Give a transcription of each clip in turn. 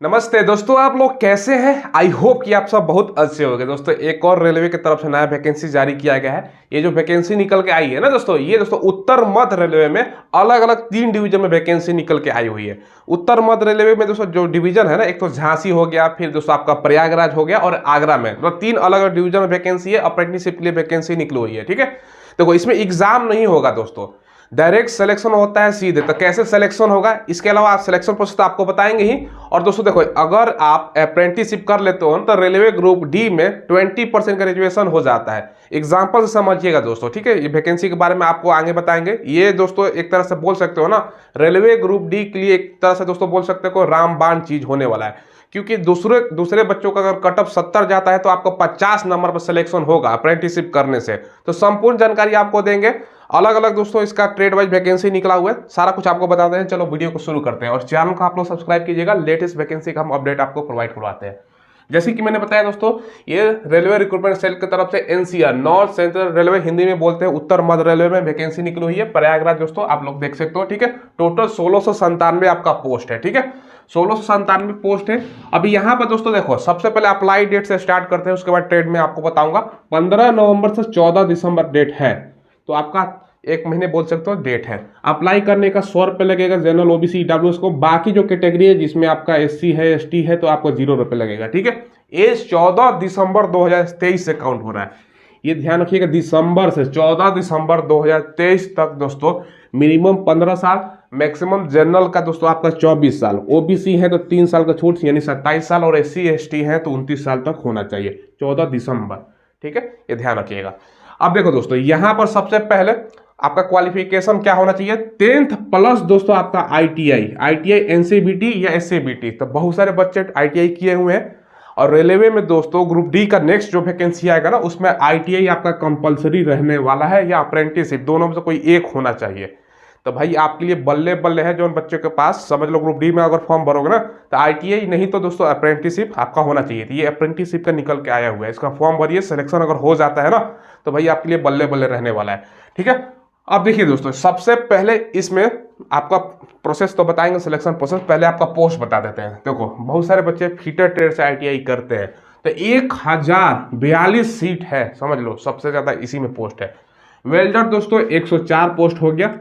नमस्ते दोस्तों, आप लोग कैसे हैं। आई होप कि आप सब बहुत अच्छे होंगे। दोस्तों एक और रेलवे की तरफ से नया वैकेंसी जारी किया गया है। ये जो वैकेंसी निकल के आई है ना दोस्तों, ये दोस्तों उत्तर मध्य रेलवे में अलग अलग 3 डिवीजन में वैकेंसी निकल के आई हुई है। उत्तर मध्य रेलवे में दोस्तों जो डिवीजन है ना, एक तो झांसी हो गया, फिर दोस्तों आपका प्रयागराज हो गया और आगरा में, मतलब 3 अलग अलग डिवीजन में वैकेंसी है। अप्रेंटिसशिप के लिए वैकेंसी निकली हुई है। ठीक है, देखो इसमें एग्जाम नहीं होगा दोस्तों, डायरेक्ट सिलेक्शन होता है सीधे। तो कैसे सिलेक्शन होगा, इसके अलावा आप सिलेक्शन प्रोसेस तो आपको बताएंगे ही। और दोस्तों देखो, अगर आप अप्रेंटिसशिप कर लेते हो तो रेलवे ग्रुप डी में 20% का रिजर्वेशन हो जाता है। एग्जाम्पल से समझिएगा दोस्तों, ठीक है। ये वैकेंसी के बारे में आपको आगे बताएंगे। ये दोस्तों एक तरह से बोल सकते हो ना, रेलवे ग्रुप डी के लिए एक तरह से दोस्तों बोल सकते हो रामबाण चीज होने वाला है। क्योंकि दूसरे बच्चों का अगर कट ऑफ 70 जाता है तो आपको 50 नंबर पर सिलेक्शन होगा अप्रेंटिसशिप करने से। तो संपूर्ण जानकारी आपको देंगे। अलग अलग दोस्तों इसका ट्रेड वाइज वैकेंसी निकला हुआ है, सारा कुछ आपको बताते हैं। चलो वीडियो को शुरू करते हैं और चैनल को आप लोग सब्सक्राइब कीजिएगा। लेटेस्ट वैकेंसी का हम अपडेट आपको प्रोवाइड करवाते हैं। जैसे कि मैंने बताया दोस्तों, ये रेलवे रिक्रूटमेंट सेल की तरफ से NCR, north central railway Hindi में बोलते हैं, उत्तर मध्य रेलवे में वैकेंसी निकली हुई है। प्रयागराज दोस्तों आप लोग देख सकते हो। ठीक है, टोटल 1697 आपका पोस्ट है। ठीक है, 1697 पोस्ट है। अभी यहाँ पर दोस्तों देखो, सबसे पहले अप्लाई डेट से स्टार्ट करते हैं, उसके बाद ट्रेड में आपको बताऊंगा। 15 नवंबर से 14 दिसंबर डेट है, तो आपका 1 महीने बोल सकते हो डेट है। अप्लाई करने का 100 रुपये लगेगा जनरल, ओबीसी, ईडब्ल्यूएस को। बाकी जो कैटेगरी है जिसमें आपका एससी है, एसटी है, तो आपको 0 रुपये लगेगा। ठीक है, एज 14 दिसंबर 2023 से काउंट हो रहा है। ये ध्यान रखिएगा, दिसंबर से 14 दिसंबर 2023 तक दोस्तों मिनिमम 15 साल, मैक्सिमम जनरल का दोस्तों आपका 24 साल, ओबीसी है तो 3 साल का छूट यानी 27 साल, और एससी एसटी है तो 29 साल तक होना चाहिए 14 दिसंबर। ठीक है, ये ध्यान रखिएगा। अब देखो दोस्तों, यहां पर सबसे पहले आपका क्वालिफिकेशन क्या होना चाहिए, 10th प्लस दोस्तों आपका आईटीआई एनसीबीटी या एससीबीटी। तो बहुत सारे बच्चे आईटीआई किए हुए हैं। और रेलवे में दोस्तों ग्रुप डी का नेक्स्ट जो वैकेंसी आएगा ना, उसमें आईटीआई आपका कंपलसरी रहने वाला है, या अप्रेंटिसशिप, दोनों में से कोई एक होना चाहिए। तो भाई आपके लिए बल्ले बल्ले है। जो बच्चों के पास समझ लो, ग्रुप डी में अगर फॉर्म भरोगे ना, तो आईटीआई नहीं तो दोस्तों अप्रेंटिसशिप आपका होना चाहिए। तो ये अप्रेंटिसशिप का निकल के आया हुआ है, इसका फॉर्म भरिए। सिलेक्शन अगर हो जाता है ना, तो भाई आपके लिए बल्ले बल्ले रहने वाला है। ठीक है, अब देखिए दोस्तों, सबसे पहले इसमें आपका प्रोसेस तो बताएंगे, सिलेक्शन प्रोसेस। पहले आपका पोस्ट बता देते हैं। देखो बहुत सारे बच्चे फीटर ट्रेड से आईटीआई करते हैं, तो 1042 सीट है, समझ लो सबसे ज्यादा इसी में पोस्ट है। वेल्डर दोस्तों 104 पोस्ट हो गया।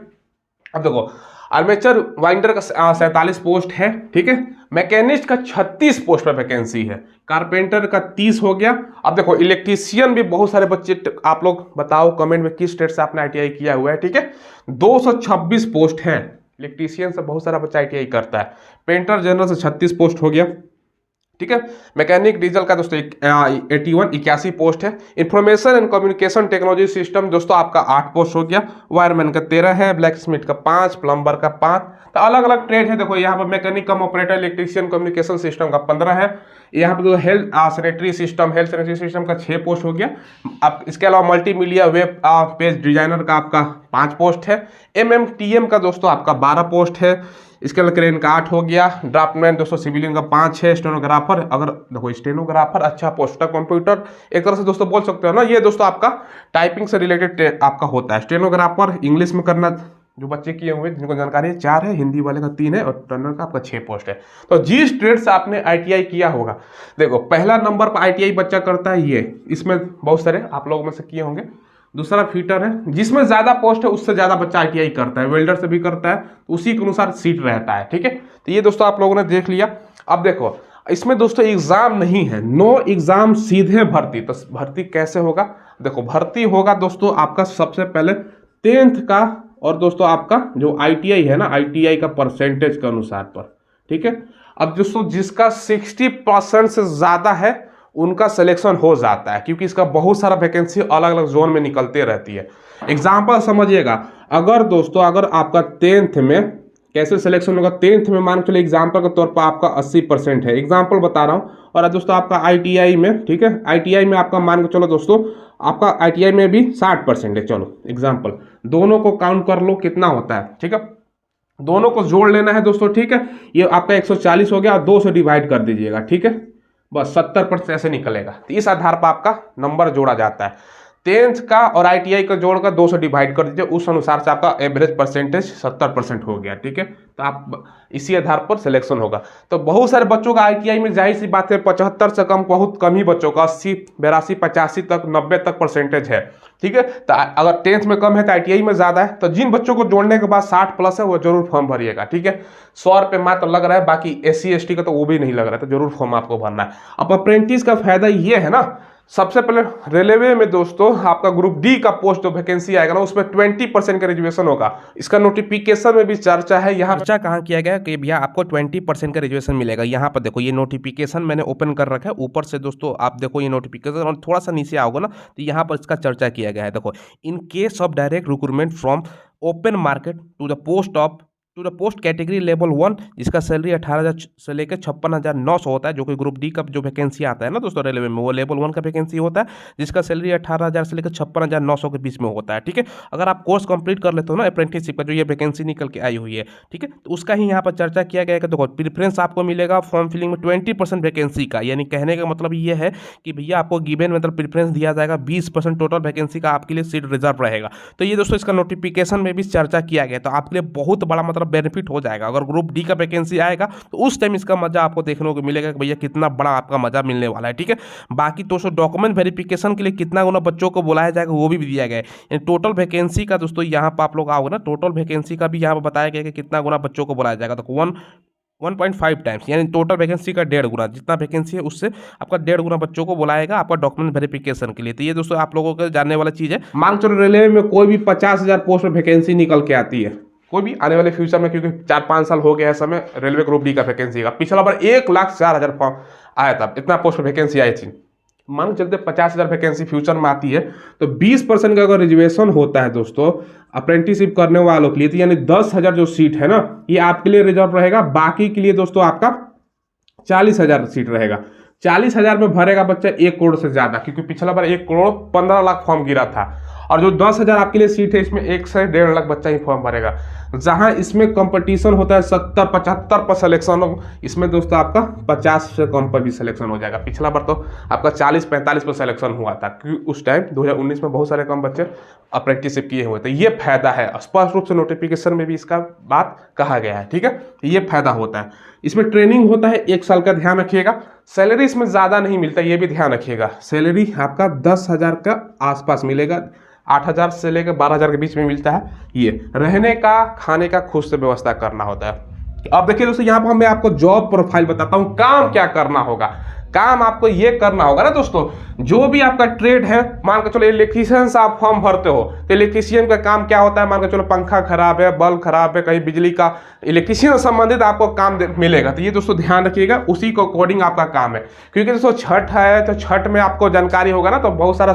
अब देखो, आर्मेचर वाइंडर का 47 पोस्ट है। ठीक है, मैकेनिस्ट का 36 पोस्ट पर वैकेंसी है। कारपेंटर का 30 हो गया। अब देखो, इलेक्ट्रीशियन भी बहुत सारे बच्चे, आप लोग बताओ कमेंट में किस स्टेट से आपने आईटीआई किया हुआ है। ठीक है, 226 पोस्ट है। इलेक्ट्रीशियन से बहुत सारा बच्चा आईटीआई करता है। पेंटर जनरल से 36 पोस्ट हो गया। ठीक है, मैकेनिक डीजल का दोस्तों 81 पोस्ट है। Information and communication technology system दोस्तों आपका 8 पोस्ट हो गया। वायरमैन का 13 है, ब्लैक स्मिथ का 5, प्लम्बर का 5। तो अलग अलग ट्रेड है। देखो यहाँ पर मैकेनिक कम ऑपरेटर, इलेक्ट्रीशियन, कम्युनिकेशन सिस्टम का 15 है। यहाँ पर हेल्थ सैनिटरी सिस्टम का 6 पोस्ट हो गया। अब इसके अलावा मल्टीमीडिया वेब पेज डिजाइनर का आपका 5 पोस्ट है। एमएमटीएम का दोस्तों आपका 12 पोस्ट है। इसके अलावा क्रेन का 8 हो गया। ड्राफ्टमैन दोस्तों सिविलियन का 5 है। स्टेनोग्राफर, अगर देखो स्टेनोग्राफर अच्छा पोस्ट है। कंप्यूटर एक तरह से दोस्तों बोल सकते हो ना, ये दोस्तों आपका टाइपिंग से रिलेटेड आपका होता है। स्टेनोग्राफर इंग्लिश में करना, जो बच्चे किए हुए जिनको जानकारी है, 4 है। हिंदी वाले का 3 है और टर्नर का आपका 6 पोस्ट है। तो जिस ट्रेड से आपने आईटीआई किया होगा, देखो पहला नंबर पर आईटीआई बच्चा करता है ये, इसमें बहुत सारे आप लोगों में से किए होंगे। दूसरा फीटर है, जिसमें ज्यादा पोस्ट है उससे ज्यादा बच्चा आईटीआई करता है। वेल्डर से भी करता है, तो उसी के अनुसार सीट रहता है। ठीक है, तो ये दोस्तों आप लोगों ने देख लिया। अब देखो, इसमें दोस्तों एग्जाम नहीं है, नो एग्जाम, सीधे भर्ती। तो भर्ती कैसे होगा, देखो भर्ती होगा दोस्तों आपका सबसे पहले 10th का, और दोस्तों आपका जो आईटीआई है ना, आईटीआई का परसेंटेज के अनुसार पर। ठीक है, अब दोस्तों जिसका 60% से ज्यादा है उनका सिलेक्शन हो जाता है, क्योंकि इसका बहुत सारा वैकेंसी अलग अलग जोन में निकलते रहती है। एग्जाम्पल समझिएगा, अगर दोस्तों अगर आपका 10th में कैसे सिलेक्शन होगा, 10th में मान के चलिए एग्जाम्पल के तौर पर आपका 80% है, एग्जाम्पल बता रहा हूँ। और दोस्तों आपका आईटीआई में, ठीक है, आईटीआई में आपका मान के चलो दोस्तों, आपका आईटीआई में भी 60% है। चलो एग्जाम्पल, दोनों को काउंट कर लो कितना होता है। ठीक है, दोनों को जोड़ लेना है दोस्तों। ठीक है, ये आपका 140 हो गया, और 2 से डिवाइड कर दीजिएगा। ठीक है, बस 70% ऐसे निकलेगा। तो इस आधार पर आपका नंबर जोड़ा जाता है। 10th का और ITI का जोड़कर 2 से डिवाइड कर दीजिए, उस अनुसार से आपका एवरेज परसेंटेज 70% हो गया। ठीक है, तो आप इसी आधार पर सिलेक्शन होगा। तो बहुत सारे बच्चों का ITI में जाहिर सी बात है 75 से कम बहुत कम ही बच्चों का 80, 82, 85 तक 90 तक परसेंटेज है। ठीक है, तो अगर 10th में कम है तो ITI में ज्यादा है। तो जिन बच्चों को जोड़ने के बाद 60 प्लस है वो जरूर फॉर्म भरिएगा। ठीक है, 100 रुपये मात्र लग रहा है, बाकी SC ST का तो वो भी नहीं लग रहा है, तो जरूर फॉर्म आपको भरना है। अब अप्रेंटिस का फायदा ये है ना, सबसे पहले रेलवे में दोस्तों आपका ग्रुप डी का पोस्ट जो वैकेंसी आएगा ना, उसमें 20% का रिजर्वेशन होगा। इसका नोटिफिकेशन में भी चर्चा है। यहाँ चर्चा कहाँ किया गया कि भैया आपको 20% का रिजर्वेशन मिलेगा। यहाँ पर देखो ये नोटिफिकेशन मैंने ओपन कर रखा है, ऊपर से दोस्तों आप देखो ये नोटिफिकेशन, और थोड़ा सा नीचे आओगे ना तो यहाँ पर इसका चर्चा किया गया है। देखो, in case of direct recruitment from open market to the post category level 1, जिसका सैलरी 18,000 से लेकर 56,900 होता है, जो कि ग्रुप डी का जो वैकेंसी आता है ना दोस्तों रेलवे में, वो लेवल 1 का वैकेंसी होता है, जिसका सैलरी 18,000 से लेकर 56,900 के बीच में होता है। ठीक है, अगर आप कोर्स कंप्लीट कर लेते हो ना अप्रेंटिसशिप का, जो ये वैकेंसी निकल के आई हुई है, ठीक है, तो उसका ही यहाँ पर चर्चा किया गया है कि देखो प्रीफरेंस आपको मिलेगा फॉर्म फिलिंग में 20% वैकेंसी का। यानी कहने का मतलब ये है कि भैया आपको गिवन मतलब प्रीफरेंस दिया जाएगा, 20% टोटल वैकेंसी का आपके लिए सीट रिजर्व रहेगा। तो ये दोस्तों इसका नोटिफिकेशन में भी चर्चा किया गया, तो आपके लिए बहुत बड़ा मतलब बेनिफिट हो जाएगा। अगर ग्रुप डी का वैकेंसी आएगा तो उस टाइम इसका मजा आपको देखने को मिलेगा कि भैया कितना बड़ा आपका मजा मिलने वाला है। ठीक है, बाकी दोस्तों डॉक्यूमेंट वेरिफिकेशन के लिए कितना गुना बच्चों को बुलाया जाएगा वो भी दिया गया है। टोटल वैकेंसी का दोस्तों यहाँ पर आप लोग आओगे ना, टोटल वैकेंसी का भी यहाँ पर बताया गया कि कितना गुना बच्चों को बुलाया जाएगा। तो 1.5 टाइम्स, यानी टोटल वैकेंसी का 1.5 गुना, जितना वैकेंसी है उससे आपका 1.5 गुना बच्चों को बुलाएगा आपका डॉक्यूमेंट वेरिफिकेशन के लिए। तो ये दोस्तों आप लोगों को जानने वाला चीज़ है। मान चलो रेलवे में कोई भी 50,000 पोस्ट में वैकेंसी निकल के आती है, कोई भी आने वाले फ्यूचर में, क्योंकि 4-5 साल हो गया है समय रेलवे ग्रुप डी का वैकेंसी का। पिछला बार 1,04,000 फॉर्म आया था, इतना पोस्ट वैकेंसी आई थी। मान चलते 50,000 वैकेंसी फ्यूचर में आती है, तो 20% का अगर रिजर्वेशन होता है दोस्तों अप्रेंटिसशिप करने वालों के लिए, तो यानी 10,000 जो सीट है ना, ये आपके लिए रिजर्व रहेगा। बाकी के लिए दोस्तों आपका 40,000 सीट रहेगा। 40,000 में भरेगा बच्चा 1 करोड़ से ज्यादा, क्योंकि पिछला बार 1 करोड़ 15 लाख फॉर्म गिरा था। और जो 10,000 आपके लिए सीट है, इसमें 1 से 1.5 लाख बच्चा ही फॉर्म भरेगा। जहां इसमें कंपटीशन होता है 70-75 पर सिलेक्शन, इसमें दोस्तों आपका 50 से कम पर भी सिलेक्शन हो जाएगा। पिछला बार तो आपका 40-45 पर सिलेक्शन हुआ था, क्योंकि उस टाइम 2019 में बहुत सारे कम बच्चे अप्रेंटिसशिप किए हुए थे। ये फायदा है, स्पष्ट रूप से नोटिफिकेशन में भी इसका बात कहा गया है। ठीक है, ये फायदा होता है। इसमें ट्रेनिंग होता है 1 साल का, ध्यान रखिएगा। सैलरी इसमें ज़्यादा नहीं मिलता, ये भी ध्यान रखिएगा। सैलरी आपका 10,000 का आसपास मिलेगा, 8,000 से लेकर 12,000 के बीच में मिलता है। ये रहने का खाने का खुद से व्यवस्था करना होता है। अब देखिए दोस्तों, यहाँ पर मैं आपको जॉब प्रोफाइल बताता हूँ, काम क्या करना होगा। काम आपको ये करना होगा ना दोस्तों, जो भी आपका ट्रेड है, मान के चलो इलेक्ट्रीशियन से आप फॉर्म भरते हो, तो इलेक्ट्रीशियन का काम क्या होता है, मान के चलो पंखा खराब है, बल्ब खराब है, कहीं बिजली का इलेक्ट्रीशियन से संबंधित आपको काम मिलेगा। तो ये दोस्तों ध्यान रखिएगा, उसी को अकॉर्डिंग आपका काम है। क्योंकि दोस्तों छठ है, तो छठ में आपको जानकारी होगा ना, तो बहुत सारा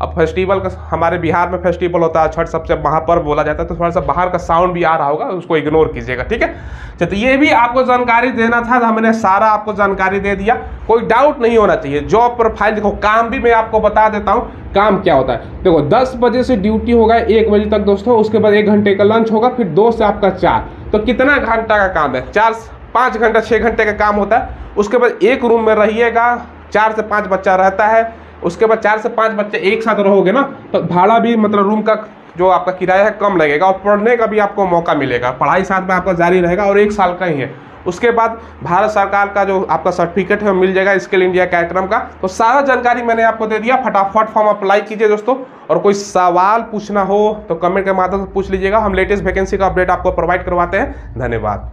फेस्टिवल का हमारे बिहार में फेस्टिवल होता है, छठ सबसे महापर्व बोला जाता है, तो थोड़ा सा बाहर का साउंड भी आ रहा होगा, उसको इग्नोर कीजिएगा। ठीक है, तो ये भी आपको जानकारी देना था, तो हमने सारा आपको जानकारी दे दिया, कोई डाउट नहीं होना चाहिए। जॉब प्रोफाइल देखो, काम भी मैं आपको बता देता हूं काम क्या होता है। देखो 10 बजे से ड्यूटी होगा 1 बजे तक दोस्तों, उसके बाद 1 घंटे का लंच होगा, फिर 2 से आपका 4, तो कितना घंटा का काम है, 5 घंटा 6 घंटे का काम होता है। उसके बाद एक रूम में रहिएगा, 4 से 5 बच्चा रहता है। उसके बाद 4 से 5 बच्चे एक साथ रहोगे ना, तो भाड़ा भी मतलब रूम का जो आपका किराया है कम लगेगा, और पढ़ने का भी आपको मौका मिलेगा, पढ़ाई साथ में आपका जारी रहेगा, और 1 साल का ही है। उसके बाद भारत सरकार का जो आपका सर्टिफिकेट है मिल जाएगा स्किल इंडिया कार्यक्रम का। तो सारा जानकारी मैंने आपको दे दिया, फटाफट फॉर्म अप्लाई कीजिए दोस्तों। और कोई सवाल पूछना हो तो कमेंट के माध्यम से पूछ लीजिएगा, हम लेटेस्ट वैकेंसी का अपडेट आपको प्रोवाइड करवाते हैं। धन्यवाद।